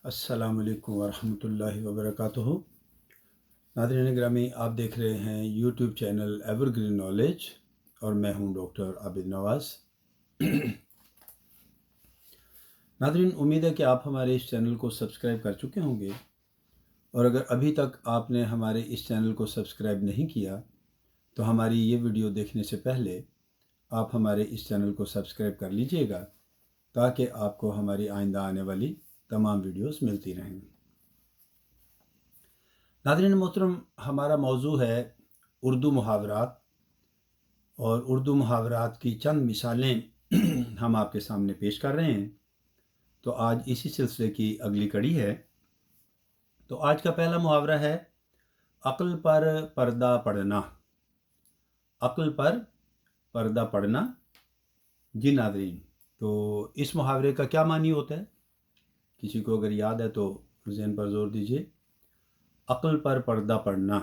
السلام علیکم ورحمۃ اللہ وبرکاتہ۔ ناظرین گرامی، آپ دیکھ رہے ہیں YouTube channel ever green knowledge اور میں ہوں ڈاکٹر عابد نواز۔ ناظرین، امید ہے کہ آپ ہمارے اس چینل کو سبسکرائب کر چکے ہوں گے، اور اگر ابھی تک آپ نے ہمارے اس چینل کو سبسکرائب نہیں کیا تو ہماری یہ ویڈیو دیکھنے سے پہلے آپ ہمارے اس چینل کو سبسکرائب کر لیجئے گا تاکہ آپ کو ہماری آئندہ آنے والی تمام ویڈیوز ملتی رہیں۔ ناظرین محترم، ہمارا موضوع ہے اردو محاورات، اور اردو محاورات کی چند مثالیں ہم آپ کے سامنے پیش کر رہے ہیں۔ تو آج اسی سلسلے کی اگلی کڑی ہے۔ تو آج کا پہلا محاورہ ہے عقل پر پردہ پڑنا۔ عقل پر پردہ پڑنا۔ جی ناظرین، تو اس محاورے کا کیا معنی ہوتا ہے؟ کسی کو اگر یاد ہے تو ذہن پر زور دیجیے۔ عقل پر پردہ پڑنا۔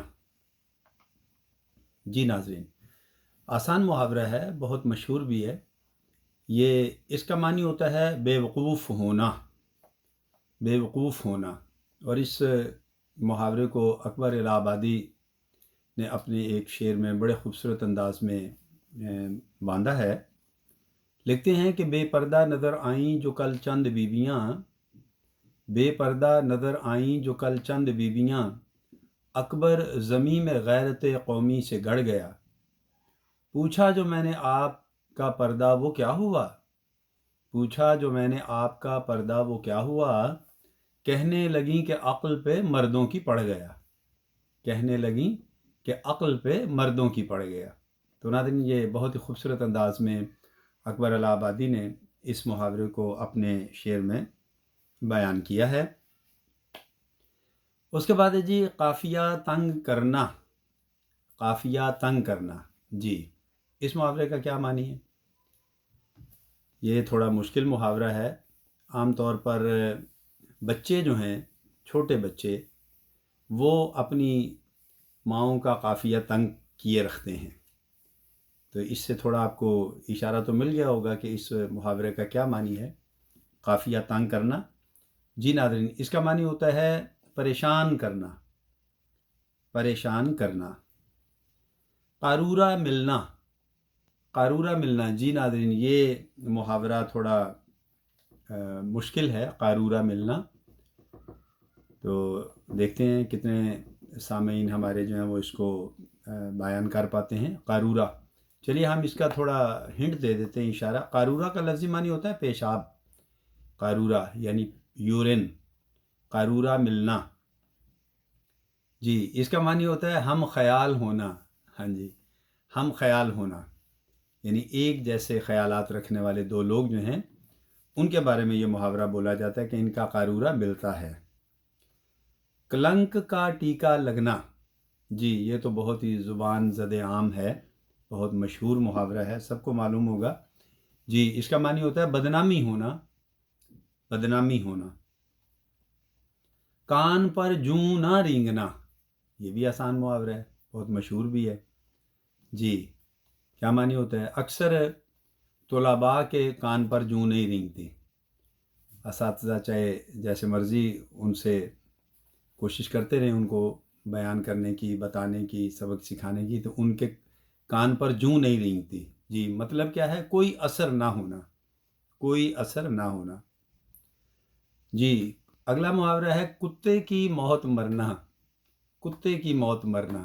جی ناظرین، آسان محاورہ ہے، بہت مشہور بھی ہے۔ اس کا معنی ہوتا ہے بے وقوف ہونا۔ بے وقوف ہونا۔ اور اس محاورے کو اکبر الہ آبادی نے اپنے ایک شعر میں بڑے خوبصورت انداز میں باندھا ہے۔ لکھتے ہیں کہ بے پردہ نظر آئیں جو کل چند بیویاں، بے پردہ نظر آئیں جو کل چند بیویاں، اکبر زمیں میں غیرت قومی سے گڑ گیا۔ پوچھا جو میں نے آپ کا پردہ وہ کیا ہوا، پوچھا جو میں نے آپ کا پردہ وہ کیا ہوا، کہنے لگیں کہ عقل پہ مردوں کی پڑ گیا۔ کہنے لگیں کہ عقل پہ مردوں کی پڑ گیا۔ تو ناظرین، یہ بہت ہی خوبصورت انداز میں اکبر الہ آبادی نے اس محاورے کو اپنے شعر میں بیان کیا ہے۔ اس کے بعد ہے جی قافیہ تنگ کرنا۔ قافیہ تنگ کرنا۔ جی، اس محاورے کا کیا معنی ہے؟ یہ تھوڑا مشکل محاورہ ہے۔ عام طور پر بچے جو ہیں، چھوٹے بچے، وہ اپنی ماؤں کا قافیہ تنگ کیے رکھتے ہیں۔ تو اس سے تھوڑا آپ کو اشارہ تو مل گیا ہوگا کہ اس محاورے کا کیا معنی ہے، قافیہ تنگ کرنا۔ جی ناظرین، اس کا معنی ہوتا ہے پریشان کرنا۔ پریشان کرنا۔ قارورہ ملنا۔ قارورہ ملنا۔ جی ناظرین، یہ محاورہ تھوڑا مشکل ہے، قارورہ ملنا۔ تو دیکھتے ہیں کتنے سامعین ہمارے جو ہیں وہ اس کو بیان کر پاتے ہیں۔ قارورہ، چلیے ہم اس کا تھوڑا ہنٹ دے دیتے ہیں، اشارہ۔ قارورہ کا لفظی معنی ہوتا ہے پیشاب۔ قارورہ یعنی یورین۔ قارورہ ملنا۔ جی، اس کا معنی ہوتا ہے ہم خیال ہونا۔ ہاں جی، ہم خیال ہونا، یعنی ایک جیسے خیالات رکھنے والے دو لوگ جو ہیں ان کے بارے میں یہ محاورہ بولا جاتا ہے کہ ان کا قارورہ ملتا ہے۔ کلنک کا ٹیکا لگنا۔ جی، یہ تو بہت ہی زبان زد عام ہے، بہت مشہور محاورہ ہے، سب کو معلوم ہوگا۔ جی، اس کا معنی ہوتا ہے بدنامی ہونا۔ بدنامی ہونا۔ کان پر جوں نہ رینگنا۔ یہ بھی آسان محاورہ ہے، بہت مشہور بھی ہے۔ جی، کیا معنی ہوتا ہے؟ اکثر طلباء کے کان پر جوں نہیں رینگتی۔ اساتذہ چاہے جیسے مرضی ان سے کوشش کرتے رہیں ان کو بیان کرنے کی، بتانے کی، سبق سکھانے کی، تو ان کے کان پر جوں نہیں رینگتی۔ جی، مطلب کیا ہے؟ کوئی اثر نہ ہونا۔ کوئی اثر نہ ہونا۔ جی، اگلا محاورہ ہے کتے کی موت مرنا۔ کتے کی موت مرنا۔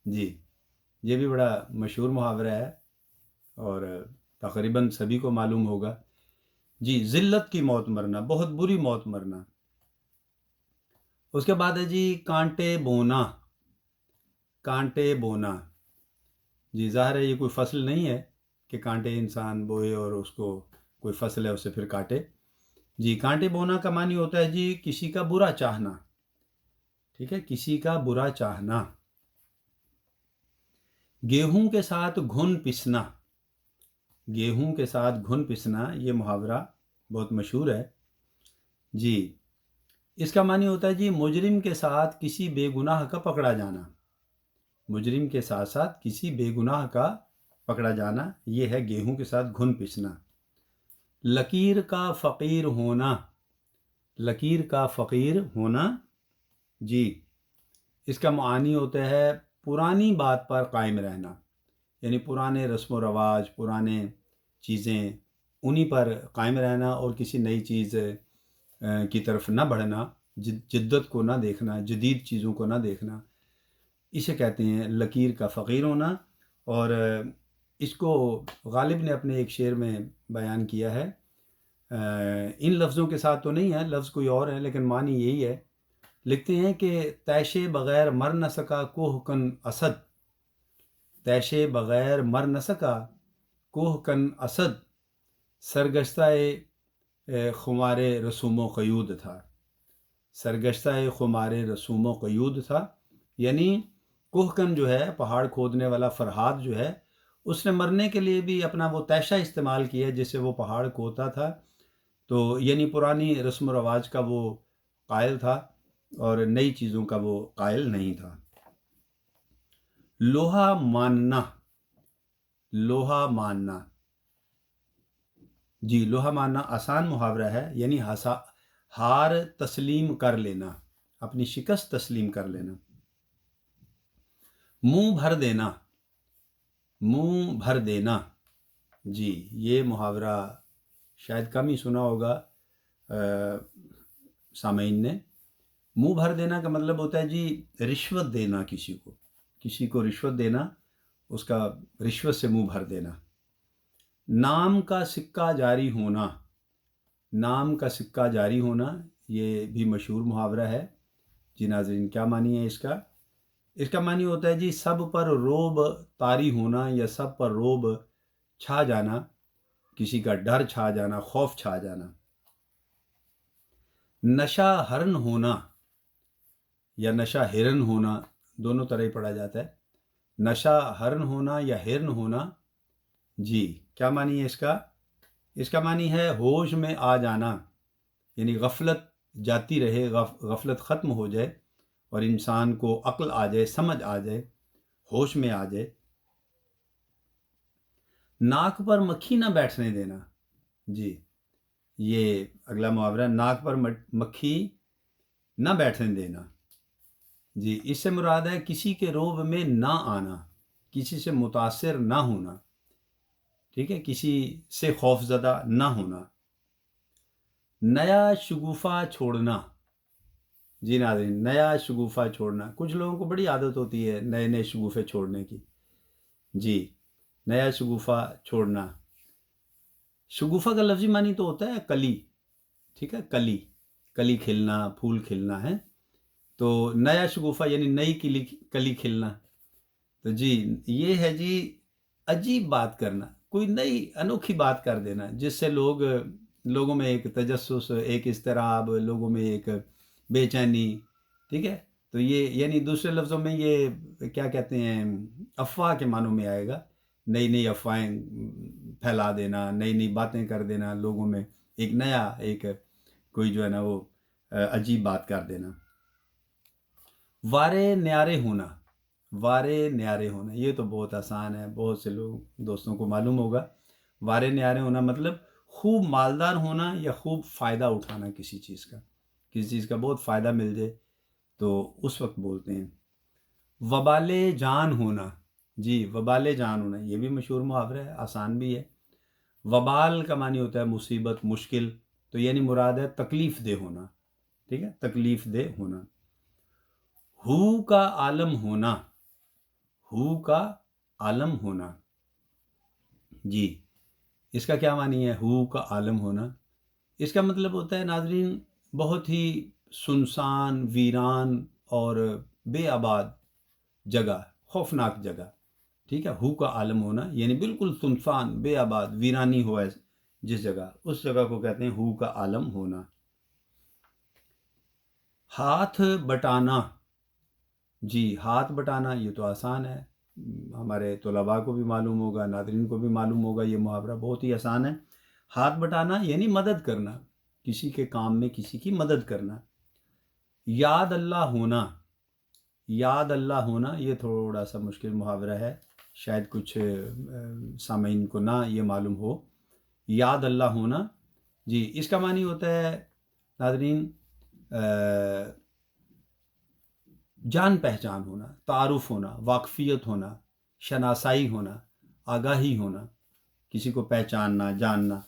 جی، یہ بھی بڑا مشہور محاورہ ہے اور تقریباً سبھی کو معلوم ہوگا۔ جی، ذلت کی موت مرنا، بہت بری موت مرنا۔ اس کے بعد ہے جی کانٹے بونا۔ کانٹے بونا۔ جی، ظاہر ہے یہ کوئی فصل نہیں ہے کہ کانٹے انسان بوئے اور اس کو کوئی فصل ہے اسے پھر کاٹے۔ جی، کانٹے بونا کا معنی ہوتا ہے جی کسی کا برا چاہنا۔ ٹھیک ہے، کسی کا برا چاہنا۔ گیہوں کے ساتھ گھن پسنا۔ گیہوں کے ساتھ گھن پسنا، یہ محاورہ بہت مشہور ہے۔ جی، اس کا معنی ہوتا ہے جی مجرم کے ساتھ کسی بے گناہ کا پکڑا جانا۔ مجرم کے ساتھ ساتھ کسی بے گناہ کا پکڑا جانا، یہ ہے گیہوں کے ساتھ گھن پسنا۔ لکیر کا فقیر ہونا۔ لکیر کا فقیر ہونا، جی اس کا معنی ہوتا ہے پرانی بات پر قائم رہنا، یعنی پرانے رسم و رواج، پرانے چیزیں انہی پر قائم رہنا اور کسی نئی چیز کی طرف نہ بڑھنا، جدت کو نہ دیکھنا، جدید چیزوں کو نہ دیکھنا، اسے کہتے ہیں لکیر کا فقیر ہونا۔ اور اس کو غالب نے اپنے ایک شعر میں بیان کیا ہے، ان لفظوں کے ساتھ تو نہیں ہے، لفظ کوئی اور ہے لیکن معنی یہی ہے۔ لکھتے ہیں کہ تیشے بغیر مر نہ سکا کوہ کن اسد، تیشے بغیر مر نہ سکا کوہ کن اسد، سرگشتہ خمار رسوم و قیود تھا، سرگشتہ خمار رسوم و قیود تھا، یعنی کوہ کن جو ہے پہاڑ کھودنے والا فرہاد جو ہے، اس نے مرنے کے لیے بھی اپنا وہ تیشہ استعمال کیا جس سے وہ پہاڑ کھودتا تھا، تو یعنی پرانی رسم و رواج کا وہ قائل تھا اور نئی چیزوں کا وہ قائل نہیں تھا۔ لوہا ماننا، لوہا ماننا، جی لوہا ماننا آسان محاورہ ہے، یعنی ہار تسلیم کر لینا، اپنی شکست تسلیم کر لینا۔ منہ بھر دینا، منہ بھر دینا، جی یہ محاورہ شاید کم ہی سنا ہوگا سامعین نے۔ منہ بھر دینا کا مطلب ہوتا ہے جی رشوت دینا، کسی کو رشوت دینا، اس کا رشوت سے منہ بھر دینا۔ نام کا سکہ جاری ہونا، نام کا سکہ جاری ہونا یہ بھی مشہور محاورہ ہے۔ جی ناظرین کیا معنی ہے اس کا؟ اس کا معنی ہوتا ہے جی سب پر روب طاری ہونا یا سب پر روب چھا جانا، کسی کا ڈر چھا جانا، خوف چھا جانا۔ نشہ ہرن ہونا یا نشہ ہرن ہونا، دونوں طرح ہی پڑھا جاتا ہے۔ نشہ ہرن ہونا یا ہرن ہونا، جی کیا معنی ہے اس کا؟ اس کا معنی ہے ہوش میں آ جانا، یعنی غفلت جاتی رہے، غفلت ختم ہو جائے اور انسان کو عقل آ جائے، سمجھ آ جائے، ہوش میں آ جائے۔ ناک پر مکھی نہ بیٹھنے دینا، جی یہ اگلا محاورہ، ناک پر مکھی نہ بیٹھنے دینا، جی اس سے مراد ہے کسی کے روب میں نہ آنا، کسی سے متاثر نہ ہونا، ٹھیک ہے، کسی سے خوف زدہ نہ ہونا۔ نیا شگوفہ چھوڑنا، جی ناظرین نیا شگوفہ چھوڑنا، کچھ لوگوں کو بڑی عادت ہوتی ہے نئے نئے شگوفے چھوڑنے کی، جی نیا شگوفہ چھوڑنا۔ شگوفہ کا لفظی معنی تو ہوتا ہے کلی، ٹھیک ہے، کلی کھلنا، پھول کھلنا ہے، تو نیا شگوفہ یعنی نئی کلی کھلنا، تو جی یہ ہے جی عجیب بات کرنا، کوئی نئی انوکھی بات کر دینا جس سے لوگوں میں ایک تجسس، ایک اضطراب، لوگوں میں ایک بے چینی، ٹھیک ہے، تو یہ یعنی دوسرے لفظوں میں یہ کیا کہتے ہیں، افواہ کے معنوں میں آئے گا، نئی نئی افواہیں پھیلا دینا، نئی نئی باتیں کر دینا، لوگوں میں ایک نیا کوئی جو ہے نا وہ عجیب بات کر دینا۔ وارے نیارے ہونا، وارے نیارے ہونا یہ تو بہت آسان ہے، بہت سے لوگ دوستوں کو معلوم ہوگا۔ وارے نیارے ہونا مطلب خوب مالدار ہونا یا خوب فائدہ اٹھانا کسی چیز کا بہت فائدہ مل جائے تو اس وقت بولتے ہیں۔ وبال جان ہونا، جی وبال جان ہونا یہ بھی مشہور محاورہ ہے، آسان بھی ہے۔ وبال کا معنی ہوتا ہے مصیبت، مشکل، تو یعنی مراد ہے تکلیف دہ ہونا، ٹھیک ہے، تکلیف دہ ہونا۔ ہو کا عالم ہونا، ہو کا عالم ہونا، جی اس کا کیا معنی ہے ہو کا عالم ہونا؟ اس کا مطلب ہوتا ہے ناظرین بہت ہی سنسان، ویران اور بے آباد جگہ، خوفناک جگہ، ٹھیک ہے، ہو کا عالم ہونا یعنی بالکل سنسان، بے آباد، ویرانی ہوا ہے جس جگہ، اس جگہ کو کہتے ہیں ہو کا عالم ہونا۔ ہاتھ بٹانا، جی ہاتھ بٹانا یہ تو آسان ہے، ہمارے طلباء کو بھی معلوم ہوگا، ناظرین کو بھی معلوم ہوگا، یہ محاورہ بہت ہی آسان ہے۔ ہاتھ بٹانا یعنی مدد کرنا، کسی کے کام میں کسی کی مدد کرنا۔ یاد اللہ ہونا، یاد اللہ ہونا یہ تھوڑا سا مشکل محاورہ ہے، شاید کچھ سامعین کو نہ یہ معلوم ہو۔ یاد اللہ ہونا، جی اس کا معنی ہوتا ہے ناظرین جان پہچان ہونا، تعارف ہونا، واقفیت ہونا، شناسائی ہونا، آگاہی ہونا، کسی کو پہچاننا، جاننا۔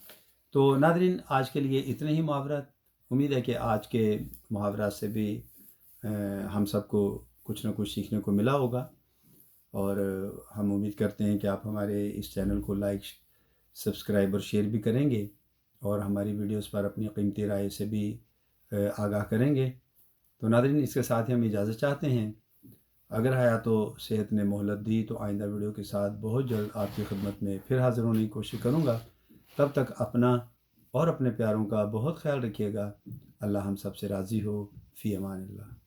تو ناظرین، آج کے لیے اتنے ہی محاورات۔ امید ہے کہ آج کے محاورات سے بھی ہم سب کو کچھ نہ کچھ سیکھنے کو ملا ہوگا، اور ہم امید کرتے ہیں کہ آپ ہمارے اس چینل کو لائک، سبسکرائب اور شیئر بھی کریں گے، اور ہماری ویڈیوز پر اپنی قیمتی رائے سے بھی آگاہ کریں گے۔ تو ناظرین، اس کے ساتھ ہی ہم اجازت چاہتے ہیں۔ اگر حیات و صحت نے مہلت دی تو آئندہ ویڈیو کے ساتھ بہت جلد آپ کی خدمت میں پھر حاضر ہونے کی کوشش کروں گا۔ تب تک اپنا اور اپنے پیاروں کا بہت خیال رکھیے گا۔ اللہ ہم سب سے راضی ہو۔ فی امان اللہ۔